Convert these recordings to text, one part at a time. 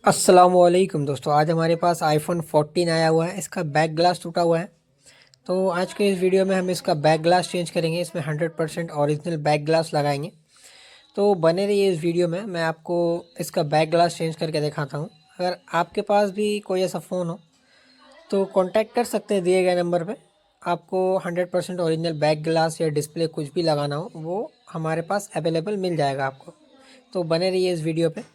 अस्सलामुअलैकुम दोस्तों, आज हमारे पास आईफोन 14 आया हुआ है। इसका बैक ग्लास टूटा हुआ है। तो आज के इस वीडियो में हम इसका बैक ग्लास चेंज करेंगे। इसमें 100% ओरिजिनल बैक ग्लास लगाएंगे। तो बने रहिए इस वीडियो में, मैं आपको इसका बैक ग्लास चेंज करके दिखाता हूँ। अगर आपके पास भी कोई ऐसा फ़ोन हो तो कांटेक्ट कर सकते हैं दिए गए नंबर पे। आपको 100% ओरिजिनल बैक ग्लास या डिस्प्ले कुछ भी लगाना हो वो हमारे पास अवेलेबल मिल जाएगा आपको। तो बने रहिए इस वीडियो पे।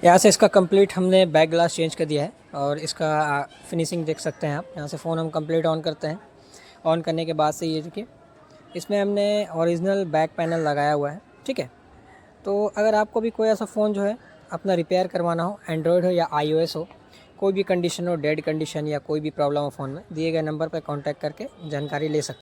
यहाँ से इसका कंप्लीट हमने बैक ग्लास चेंज कर दिया है और इसका फिनिशिंग देख सकते हैं आप। यहाँ से फ़ोन हम कंप्लीट ऑन करते हैं। ऑन करने के बाद से ये देखिए, इसमें हमने ओरिजिनल बैक पैनल लगाया हुआ है, ठीक है। तो अगर आपको भी कोई ऐसा फ़ोन जो है अपना रिपेयर करवाना हो, एंड्रॉयड हो या iOS हो, कोई भी कंडीशन हो, डेड कंडीशन या कोई भी प्रॉब्लम हो फ़ोन में, दिए गए नंबर पर कॉन्टैक्ट करके जानकारी ले सकते हैं।